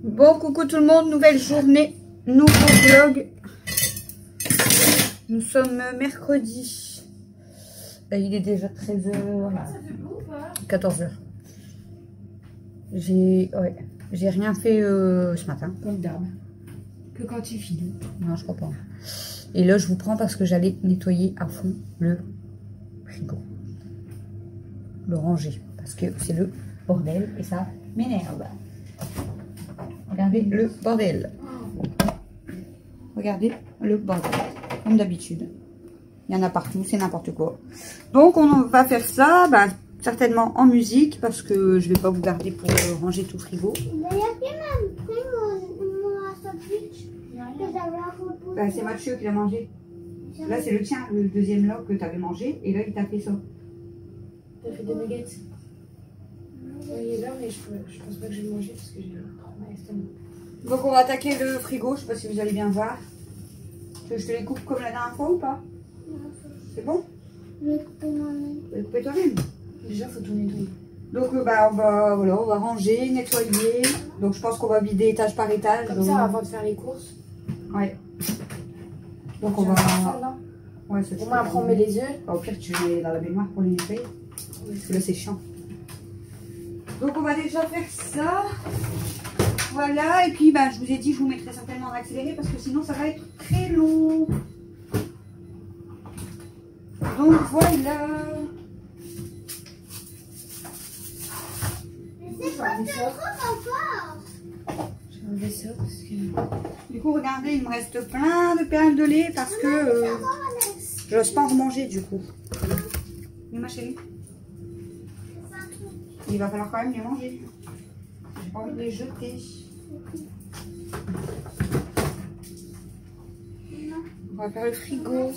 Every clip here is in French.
Bon, coucou tout le monde, nouvelle journée, nouveau vlog. Nous sommes mercredi. Il est déjà 13h. 14h. J'ai rien fait ce matin. Comme d'hab. Que quand tu files. Non, je crois pas. Et là, je vous prends parce que j'allais nettoyer à fond le frigo. Le ranger. Parce que c'est le bordel et ça m'énerve. Regardez le bordel. Regardez le bordel. Comme d'habitude. Il y en a partout, c'est n'importe quoi. Donc on va faire ça, certainement en musique, parce que je vais pas vous garder pour ranger tout le frigo. C'est Mathieu qui l'a mangé. Là c'est le tien, le deuxième lot que tu avais mangé, et là il t'a fait ça. T'as fait des nuggets. Oui, il est là, mais je pense pas que je vais manger parce que j'ai mal à l'estomac. Donc on va attaquer le frigo, je sais pas si vous allez bien voir. Je te les coupe comme la dernière fois ou pas? C'est bon? Je vais couper moi-même. Tu vas les couper toi-même? Déjà, faut tout nettoyer. Donc on va ranger, nettoyer. Donc je pense qu'on va vider étage par étage. Comme ça, avant de faire les courses. Ouais. Donc on va... Ouais, c'est au moins après on met les œufs. Au pire tu mets dans la baignoire pour les nettoyer. Parce que là c'est chiant. Donc on va déjà faire ça. Voilà, et puis je vous ai dit je vous mettrai certainement en accéléré parce que sinon ça va être très long. Donc voilà. C'est pas trop fort. Je vais enlever ça parce que... Du coup regardez, il me reste plein de perles de lait parce que j'ose pas en remanger du coup. Oui ma chérie. Il va falloir quand même les manger. J'ai pas envie de les jeter. On va faire le frigo.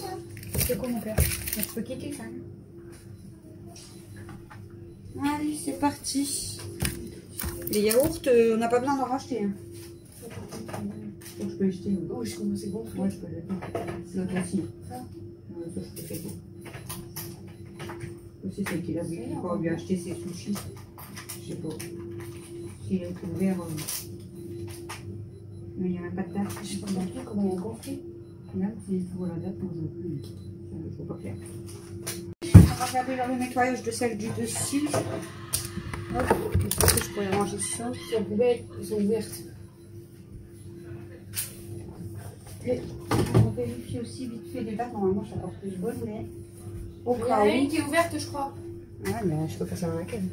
C'est quoi mon père? On peut quitter ça. Allez, c'est parti. Les yaourts, on n'a pas besoin d'en racheter. Hein. Donc je peux les jeter. Oh, je commence à gonfler. Ouais, je peux les jeter. L'autre aussi. Ça, je peux faire tout. Aussi, c'est qu'il a vu qu'il faut lui acheter ses sushis. Je sais pas. S'il est ouvert. Mais il n'y a même pas de date. Je sais pas non plus comment il a gonflé. Même s'il faut la date, moi je ne veux plus. Je ne veux pas faire. On va faire le nettoyage de celle du dessus. Hop, je pourrais ranger ça. Les poubelles, elles sont ouvertes. Et on vérifie aussi vite fait les dates. Normalement, je suis encore plus bonne, mais au Il y en cas a où. une qui est ouverte, je crois. Ouais, mais je peux pas savoir laquelle.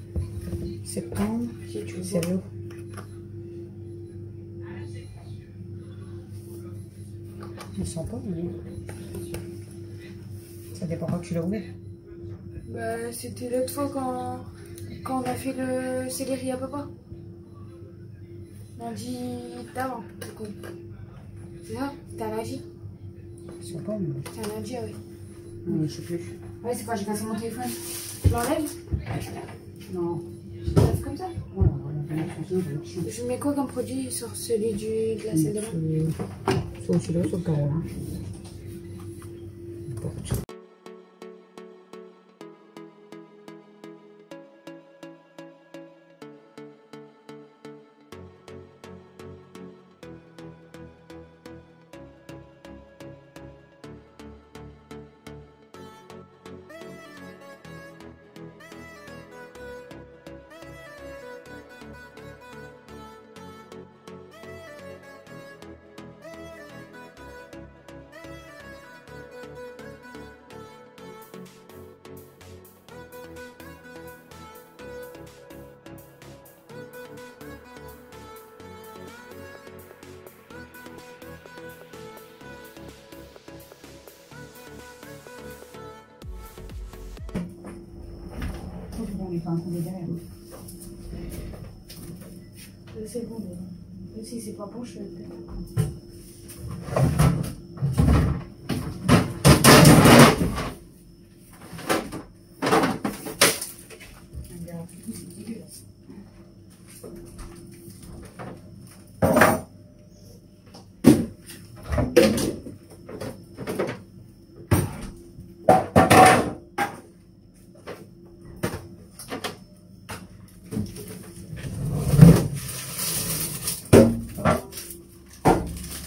Septembre, Si tu veux. c'est l'eau. Je ne sens pas, mais ça dépend quand tu l'as ouvert. C'était l'autre fois quand on a fait le céleri à papa. Lundi d'avant, du coup. C'est ça? C'était un lundi? Je sais pas, mais C'était un lundi, ah oui. non, je sais plus. Ouais, c'est quand j'ai cassé mon téléphone. Je l'enlève? Non. Je l'enlève comme ça? Voilà, Je mets quoi comme produit sur celui de la salle de bain? Sur celui-là, sur le carreau. On est pas un coup de derrière. C'est bon. Même si c'est pas bon, je fais peut-être.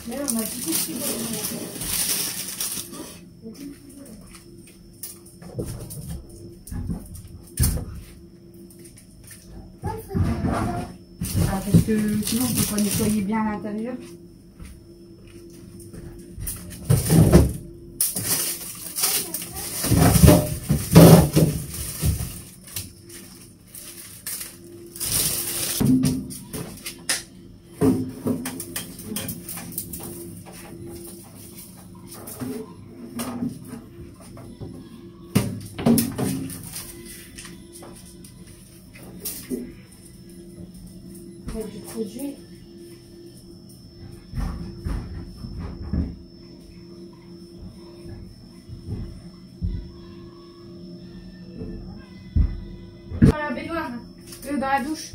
Mais là, on a tout pris. Ah, parce que sinon on peut pas nettoyer bien à l'intérieur. Avec du produit. Dans la baignoire, dans la douche.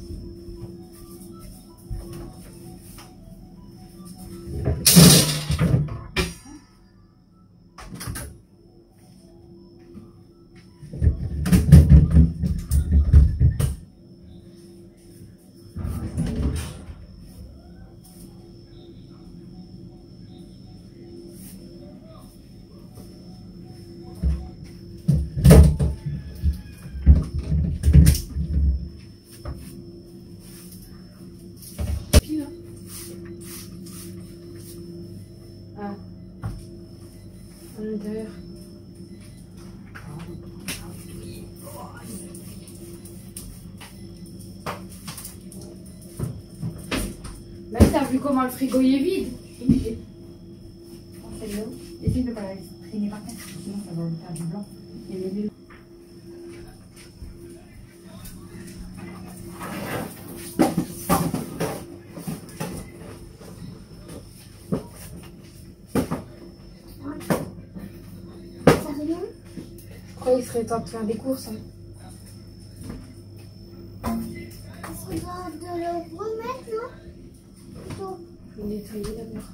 Ah. À l'intérieur. Là, t'as vu comment le frigo il est vide? Essaye de ne pas la traîner par terre, sinon ça va faire du blanc. Et les Je crois qu'il serait temps de faire des courses. Hein. Est-ce qu'on doit de le remettre, non? Plutôt. Je vais nettoyer d'abord.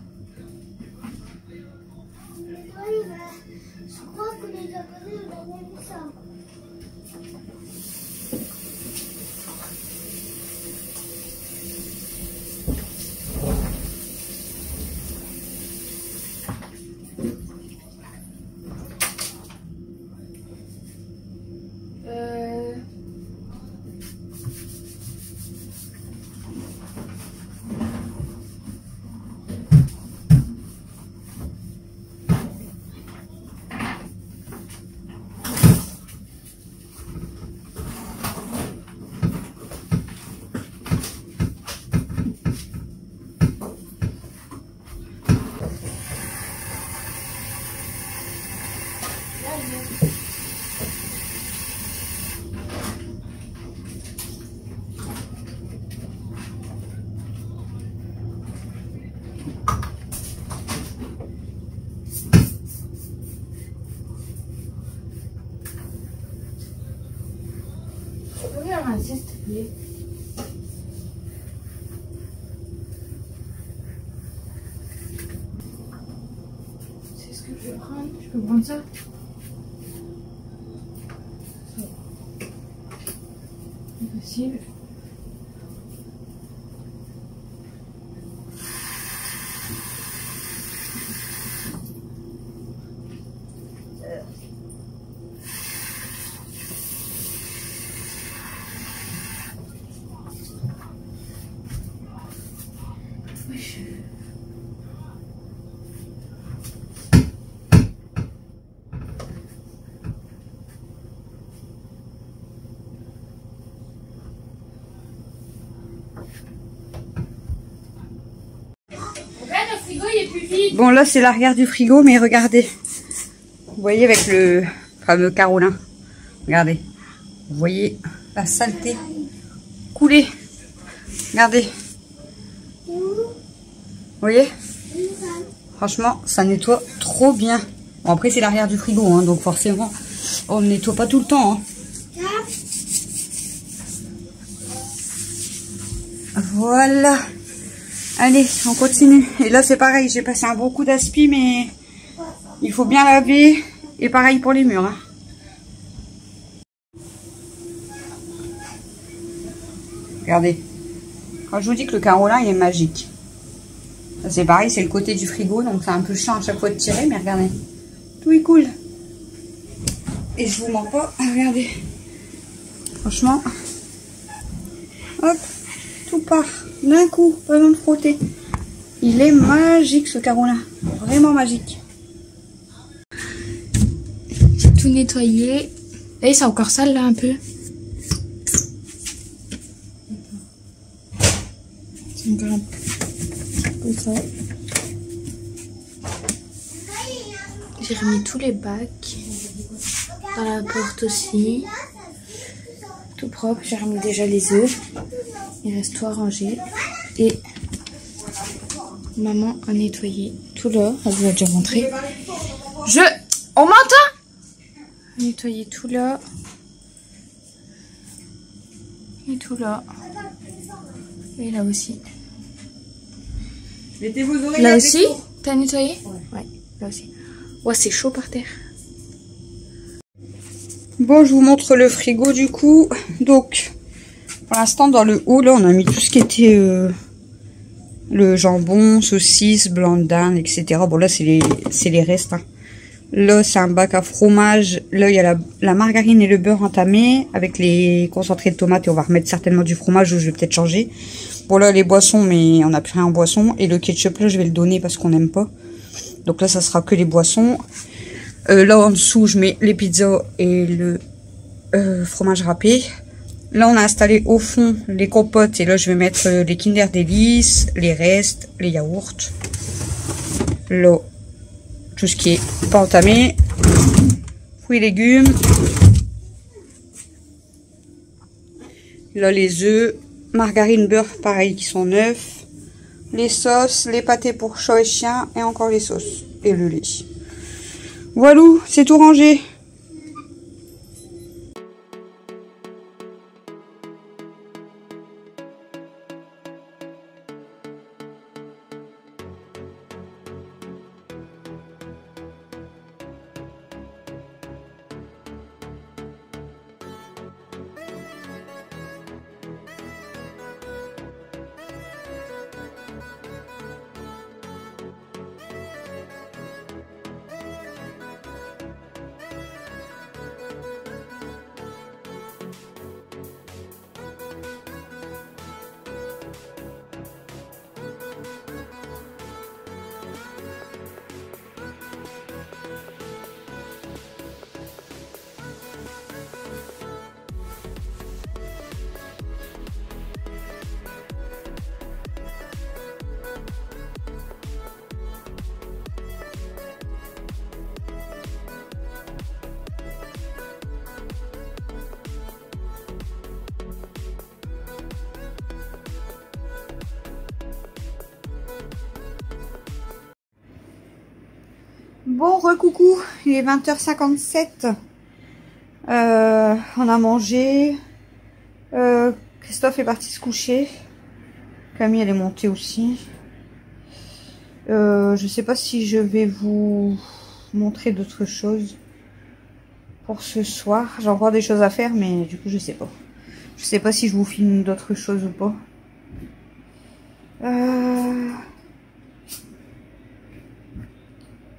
Oui, mais je crois que les Japonais ont jamais vu ça. Regarde un s'il te plaît. C'est ce que je vais prendre. Je peux prendre ça? C'est facile. Regarde, le frigo il est plus vide. Bon, là c'est l'arrière du frigo, mais regardez. Vous voyez avec le fameux Carolin. Regardez. Vous voyez la saleté couler. Regardez. Vous voyez? Franchement, ça nettoie trop bien. Bon, après c'est l'arrière du frigo, hein, donc forcément, on ne nettoie pas tout le temps. Hein. Voilà. Allez, on continue. Et là, c'est pareil. J'ai passé un bon coup d'aspi, mais il faut bien laver. Et pareil pour les murs. Hein. Regardez. Quand je vous dis que le Carolin, il est magique. C'est pareil, c'est le côté du frigo, donc c'est un peu chiant à chaque fois de tirer, mais regardez, tout est cool. Et je vous mens pas, regardez. Franchement, hop, tout part d'un coup, pas besoin de frotter. Il est magique ce carreau-là, vraiment magique. J'ai tout nettoyé. Et c'est encore sale là un peu. C'est encore un peu ça. J'ai remis tous les bacs. Dans la porte aussi. Tout propre. J'ai remis déjà les œufs. Il reste tout à ranger. Et maman a nettoyé tout là. Elle vous a déjà montré. On m'entend? Nettoyer tout là. Et tout là. Et là aussi. Mettez vos oreilles. Là aussi? T'as nettoyé? Ouais, là aussi. Ouais, c'est chaud par terre. Bon, je vous montre le frigo du coup. Donc, pour l'instant, dans le haut, là, on a mis tout ce qui était le jambon, saucisse, blanc d'âne, etc. Bon, là, c'est les restes. Hein. Là, c'est un bac à fromage. Là, il y a la margarine et le beurre entamés avec les concentrés de tomates. Et on va remettre certainement du fromage, ou je vais peut-être changer. Bon, là, les boissons, mais on n'a plus rien en boisson. Et le ketchup, là, je vais le donner parce qu'on n'aime pas. Donc là, ça sera que les boissons. Là, en dessous, je mets les pizzas et le fromage râpé. Là, on a installé au fond les compotes. Et là, je vais mettre les Kinder Délices, les restes, les yaourts. Là, tout ce qui est pas entamé. Fruits et légumes. Là, les œufs. Margarine, beurre, pareil, qui sont neufs. Les sauces, les pâtés pour chat et chien. Et encore les sauces. Et le lait. Voilà, c'est tout rangé. Bon, recoucou, il est 20h57. On a mangé. Christophe est parti se coucher. Camille, elle est montée aussi. Je sais pas si je vais vous montrer d'autres choses pour ce soir. J'ai encore des choses à faire, mais du coup, je sais pas. Je sais pas si je vous filme d'autres choses ou pas.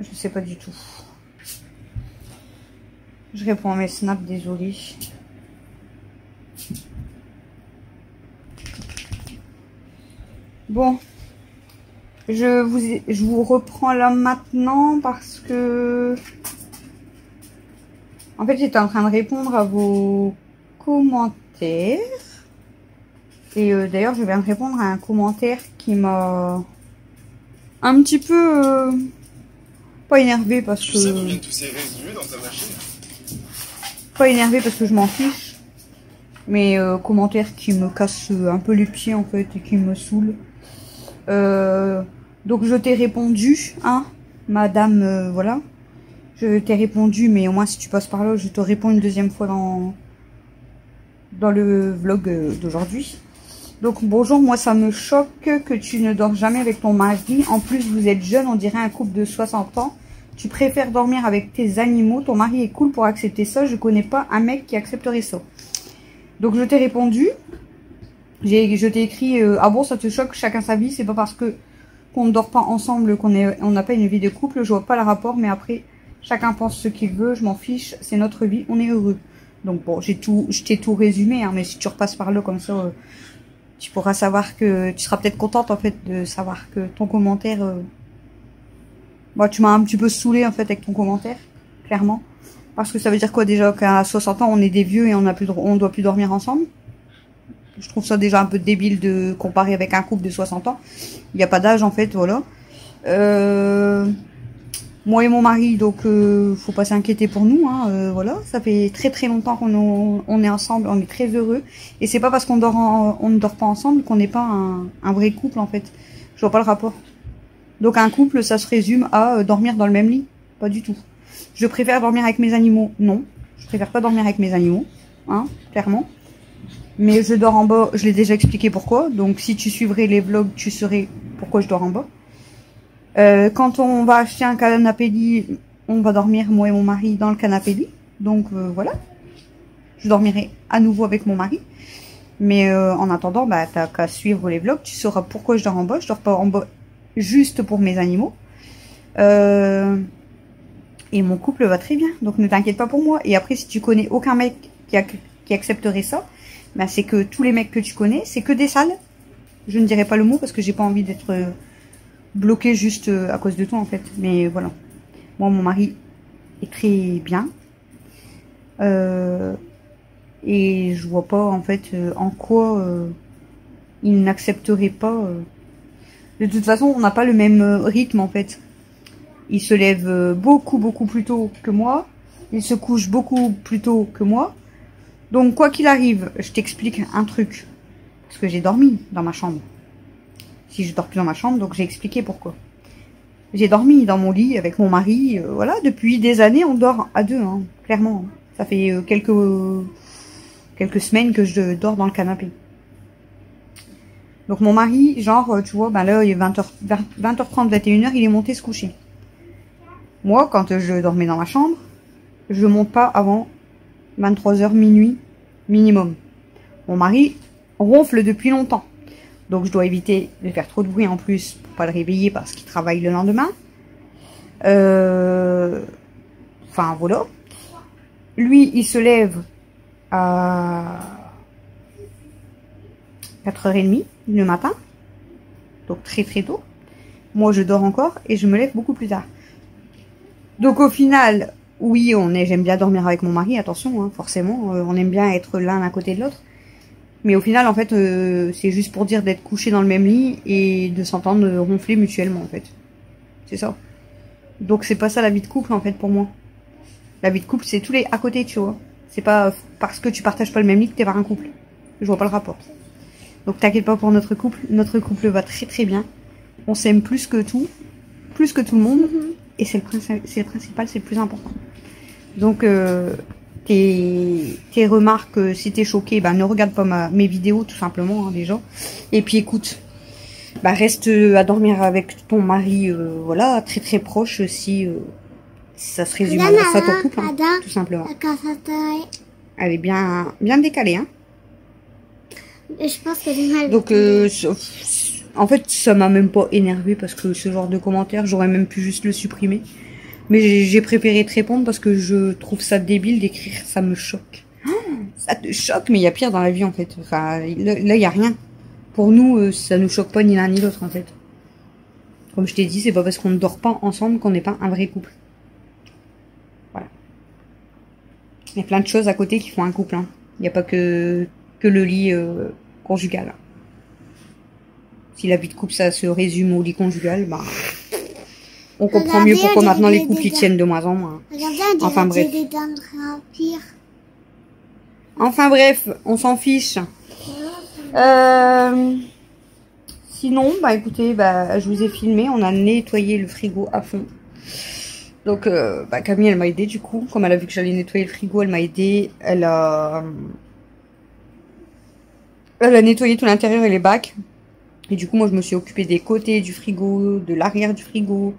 Je sais pas du tout. Je réponds à mes snaps, désolé. Bon. Je vous reprends là maintenant parce que... En fait, j'étais en train de répondre à vos commentaires. Et d'ailleurs, je viens de répondre à un commentaire qui m'a un petit peu... pas énervé parce que... Tu sais combien tous ces résidus dans ta machine? Pas énervé parce que je m'en fiche. Mais commentaire qui me casse un peu les pieds en fait et qui me saoule. Donc je t'ai répondu, hein, madame, voilà. Je t'ai répondu, mais au moins si tu passes par là, je te réponds une deuxième fois dans le vlog d'aujourd'hui. Donc bonjour, moi ça me choque que tu ne dors jamais avec ton mari. En plus vous êtes jeune, on dirait un couple de 60 ans. Tu préfères dormir avec tes animaux. Ton mari est cool pour accepter ça. Je connais pas un mec qui accepterait ça. Donc je t'ai répondu. Je t'ai écrit ah bon ça te choque, chacun sa vie. C'est pas parce que qu'on ne dort pas ensemble, on n'a pas une vie de couple, je vois pas le rapport, mais après, chacun pense ce qu'il veut, je m'en fiche, c'est notre vie, on est heureux. Donc bon, je t'ai tout résumé, hein, mais si tu repasses par là comme ça, tu pourras savoir que, tu seras peut-être contente en fait de savoir que ton commentaire, bon, tu m'as un petit peu saoulé en fait avec ton commentaire, clairement. Parce que ça veut dire quoi déjà, qu'à 60 ans on est des vieux et on doit plus dormir ensemble? Je trouve ça déjà un peu débile de comparer avec un couple de 60 ans. Il n'y a pas d'âge en fait, voilà. Moi et mon mari, donc faut pas s'inquiéter pour nous, hein, voilà. Ça fait très très longtemps qu'on est ensemble, on est très heureux. Et c'est pas parce qu'on ne dort pas ensemble qu'on n'est pas un vrai couple en fait. Je vois pas le rapport. Donc un couple, ça se résume à dormir dans le même lit? Pas du tout. Je préfère dormir avec mes animaux? Non. Je préfère pas dormir avec mes animaux, hein, clairement. Mais je dors en bas, je l'ai déjà expliqué pourquoi. Donc si tu suivrais les vlogs, tu saurais pourquoi je dors en bas. Quand on va acheter un canapé lit, on va dormir, moi et mon mari, dans le canapé lit. Donc voilà. Je dormirai à nouveau avec mon mari. Mais en attendant, bah, t'as qu'à suivre les vlogs. Tu sauras pourquoi je dors en bas. Je dors pas en bas juste pour mes animaux. Et mon couple va très bien. Donc ne t'inquiète pas pour moi. Et après, si tu connais aucun mec qui accepterait ça, bah, c'est que tous les mecs que tu connais, c'est que des sales. Je ne dirai pas le mot parce que j'ai pas envie d'être bloquée juste à cause de toi en fait. Mais voilà. Moi, mon mari est très bien. Et je vois pas en fait en quoi il n'accepterait pas. De toute façon, on n'a pas le même rythme en fait. Il se lève beaucoup plus tôt que moi. Il se couche beaucoup plus tôt que moi. Donc quoi qu'il arrive, je t'explique un truc. Parce que j'ai dormi dans ma chambre. Si je dors plus dans ma chambre, donc j'ai expliqué pourquoi. J'ai dormi dans mon lit avec mon mari. Voilà, depuis des années, on dort à deux, hein, clairement. Ça fait quelques semaines que je dors dans le canapé. Donc mon mari, genre, tu vois, ben là, il est 20h30, 21h, il est monté se coucher. Moi, quand je dormais dans ma chambre, je monte pas avant 23h, minuit, minimum. Mon mari ronfle depuis longtemps. Donc je dois éviter de faire trop de bruit en plus pour pas le réveiller parce qu'il travaille le lendemain. Enfin, voilà. Lui, il se lève à 4h30 le matin. Donc très très tôt. Moi, je dors encore et je me lève beaucoup plus tard. Donc au final, oui, j'aime bien dormir avec mon mari, attention, hein, forcément. On aime bien être l'un à côté de l'autre. Mais au final, en fait, c'est juste pour dire d'être couché dans le même lit et de s'entendre ronfler mutuellement, en fait. C'est ça. Donc c'est pas ça la vie de couple, en fait, pour moi. La vie de couple, c'est tous les à côté, tu vois. C'est pas parce que tu partages pas le même lit que t'es pas un couple. Je vois pas le rapport. Donc t'inquiète pas pour notre couple. Notre couple va très très bien. On s'aime plus que tout le monde. Et c'est le principal, c'est le plus important. Donc tes remarques, si t'es choqué, bah ne regarde pas mes vidéos tout simplement, hein, déjà. Et puis écoute, bah reste à dormir avec ton mari, voilà, très très proche si ça se résume à ça ton couple, hein, tout simplement. Elle est bien décalée, hein. Je pense que donc en fait ça m'a même pas énervé parce que ce genre de commentaires j'aurais même pu juste le supprimer. Mais j'ai préféré te répondre parce que je trouve ça débile d'écrire, ça me choque. Ça te choque, mais il y a pire dans la vie en fait. Enfin, là, il n'y a rien. Pour nous, ça nous choque pas ni l'un ni l'autre en fait. Comme je t'ai dit, c'est pas parce qu'on ne dort pas ensemble qu'on n'est pas un vrai couple. Voilà. Il y a plein de choses à côté qui font un couple. Hein. Il n'y a pas que le lit conjugal. Si la vie de couple, ça se résume au lit conjugal, bah... On comprend mieux pourquoi maintenant les couples ils tiennent de moins en moins. Enfin bref. Enfin bref, on s'en fiche. Sinon, bah écoutez, bah je vous ai filmé, on a nettoyé le frigo à fond. Donc bah Camille elle m'a aidé du coup, comme elle a vu que j'allais nettoyer le frigo, elle m'a aidé. Elle a nettoyé tout l'intérieur et les bacs. Et du coup, moi, je me suis occupée des côtés du frigo, de l'arrière du frigo.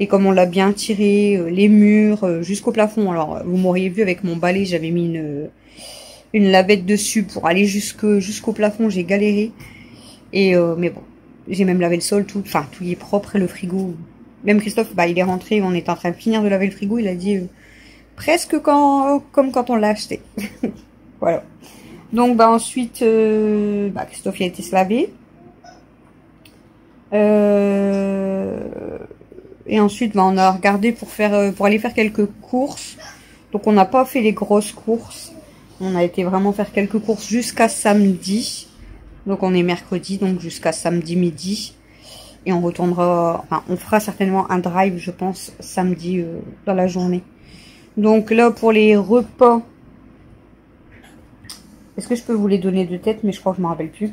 Et comme on l'a bien tiré, les murs, jusqu'au plafond. Alors, vous m'auriez vu avec mon balai, j'avais mis une lavette dessus pour aller jusqu'au plafond. J'ai galéré. Et mais bon, J'ai même lavé le sol, tout. Enfin, tout y est propre et le frigo. Même Christophe, bah, il est rentré, on était en train de finir de laver le frigo. Il a dit presque comme quand on l'a acheté. Voilà. Donc, bah, ensuite, Christophe, il a été se laver. Et ensuite, bah, on a regardé pour aller faire quelques courses. Donc, on n'a pas fait les grosses courses. On a été vraiment faire quelques courses jusqu'à samedi. Donc, on est mercredi, donc jusqu'à samedi midi. Et on retournera, enfin, on fera certainement un drive, je pense, samedi dans la journée. Donc là, pour les repas, est-ce que je peux vous les donner de tête? Mais je crois que je ne me rappelle plus.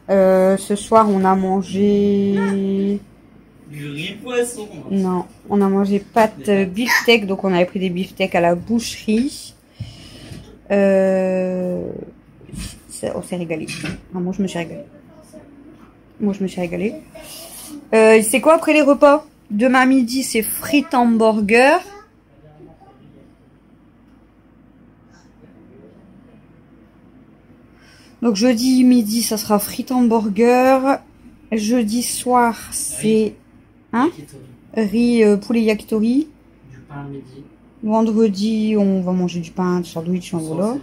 Ce soir, on a mangé... Du riz poisson. Non, on a mangé pâtes beefsteak. Donc, on avait pris des beefsteaks à la boucherie. On s'est régalé. Ah, moi, je me suis régalée. C'est quoi après les repas? Demain midi, c'est frites hamburger. Donc jeudi midi, ça sera frites hamburger. Jeudi soir, c'est riz poulet yakitori. Du pain midi. Vendredi, on va manger du pain, du sandwich, voilà.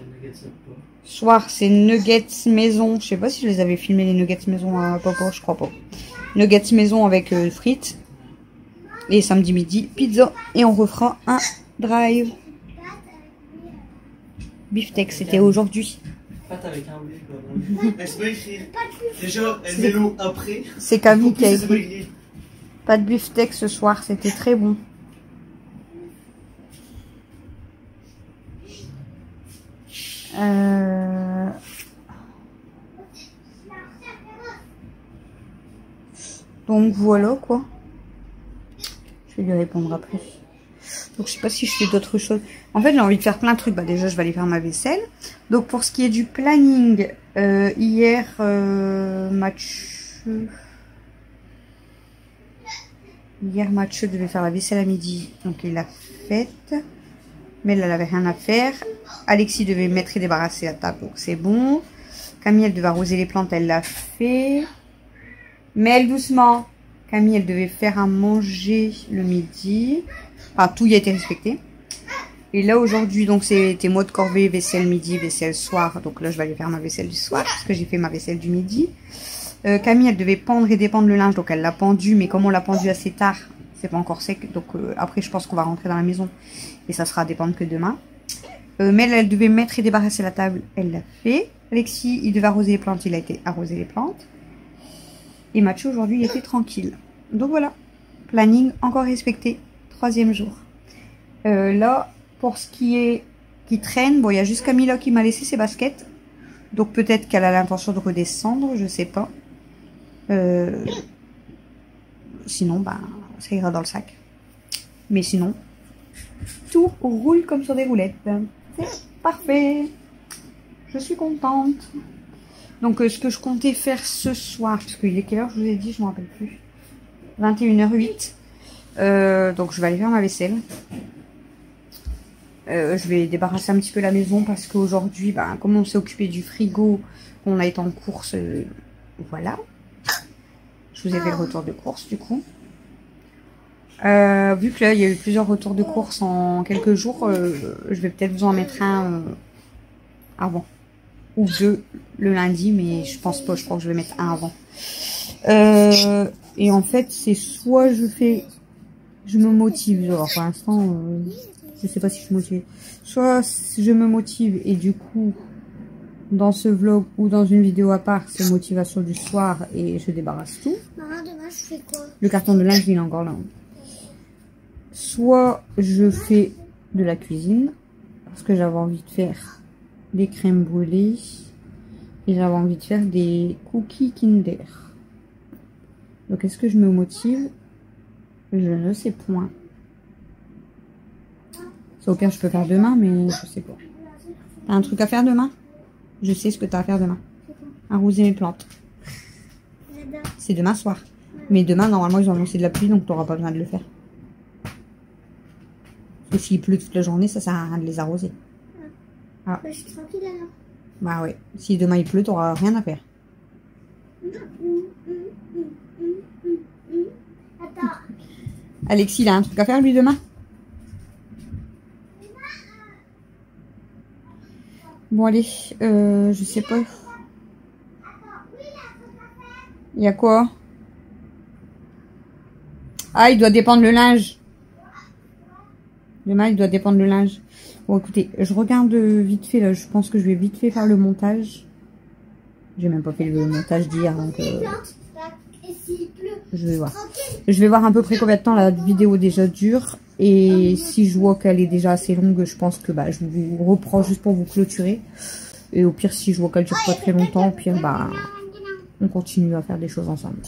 Soir, c'est nuggets maison. Je sais pas si je les avais filmés, les nuggets maison à Papa, je crois pas. Nuggets maison avec frites. Et samedi midi, pizza. Et on refera un drive. Beefsteak, c'était aujourd'hui. Pâte avec un buff. Laisse-moi écrire. Déjà, elle met l'eau après. C'est Camille qui a écrit. Pas de beefsteak ce soir, c'était très bon. Donc voilà quoi. Je vais lui répondre après. Donc je sais pas si je fais d'autres choses. En fait j'ai envie de faire plein de trucs. Bah déjà je vais aller faire ma vaisselle. Donc pour ce qui est du planning, hier Mathieu devait faire la vaisselle à midi. Donc il l'a faite. Mais elle n'avait rien à faire. Alexis devait mettre et débarrasser la table. Donc c'est bon. Camille elle devait arroser les plantes. Elle l'a fait. Mais elle doucement. Camille elle devait faire à manger le midi. Enfin tout y a été respecté. Et là aujourd'hui donc c'était mode corvée, vaisselle midi, vaisselle soir. Donc là je vais aller faire ma vaisselle du soir. Parce que j'ai fait ma vaisselle du midi. Camille elle devait pendre et dépendre le linge. Donc elle l'a pendu. Mais comme on l'a pendu assez tard. C'est pas encore sec. Donc après je pense qu'on va rentrer dans la maison. Et ça sera à dépendre que demain. Mais elle devait mettre et débarrasser la table. Elle l'a fait. Alexis il devait arroser les plantes. Il a été arroser les plantes. Et Mathieu aujourd'hui il était tranquille. Donc voilà. Planning encore respecté. 3e jour. Là pour ce qui traîne. Bon il y a juste Camilla qui m'a laissé ses baskets. Donc peut-être qu'elle a l'intention de redescendre. Je sais pas. Sinon bah ça ira dans le sac. Mais sinon tout roule comme sur des roulettes. C'est parfait. Je suis contente. Donc ce que je comptais faire ce soir, parce qu'il est quelle heure je vous ai dit, je ne me rappelle plus. 21h08. Donc je vais aller faire ma vaisselle. Je vais débarrasser un petit peu la maison parce qu'aujourd'hui, bah, comme on s'est occupé du frigo, on a été en course, voilà. Je vous ai fait le retour de course du coup. Vu que là il y a eu plusieurs retours de course en quelques jours, je vais peut-être vous en mettre un avant. Ou 2 le lundi, mais je pense pas, je crois que je vais mettre un avant. Et en fait c'est soit je me motive, alors pour l'instant je sais pas si je suis motivée. Soit je me motive et du coup dans ce vlog ou dans une vidéo à part c'est motivation du soir et je débarrasse tout. Maman, demain je fais quoi? Le carton de linge il est encore là. Soit je fais de la cuisine parce que j'avais envie de faire des crèmes brûlées et j'avais envie de faire des cookies Kinder. Donc est-ce que je me motive? Je ne sais point. Ça, au pire je peux faire demain mais je sais pas. T'as un truc à faire demain? Je sais ce que t'as à faire demain. Arroser mes plantes. C'est demain soir. Mais demain normalement ils ont annoncé de la pluie donc t'auras pas besoin de le faire. Et s'il pleut toute la journée, ça sert à rien de les arroser. Ah. Je suis tranquille alors. Bah ouais. Si demain il pleut, t'auras rien à faire. Attends. Alexis, il a un truc à faire lui demain? Bon allez, je sais pas. Il y a quoi? Ah, il doit dépendre le linge. Demain, il doit dépendre le linge. Bon, écoutez, je regarde vite fait, là. Je pense que je vais vite fait faire le montage. J'ai même pas fait le montage d'hier, donc... je vais voir. Je vais voir à peu près combien de temps la vidéo déjà dure. Et si je vois qu'elle est déjà assez longue, je pense que bah, je vous reprends juste pour vous clôturer. Et au pire, si je vois qu'elle dure pas très longtemps, au pire, bah, on continue à faire des choses ensemble.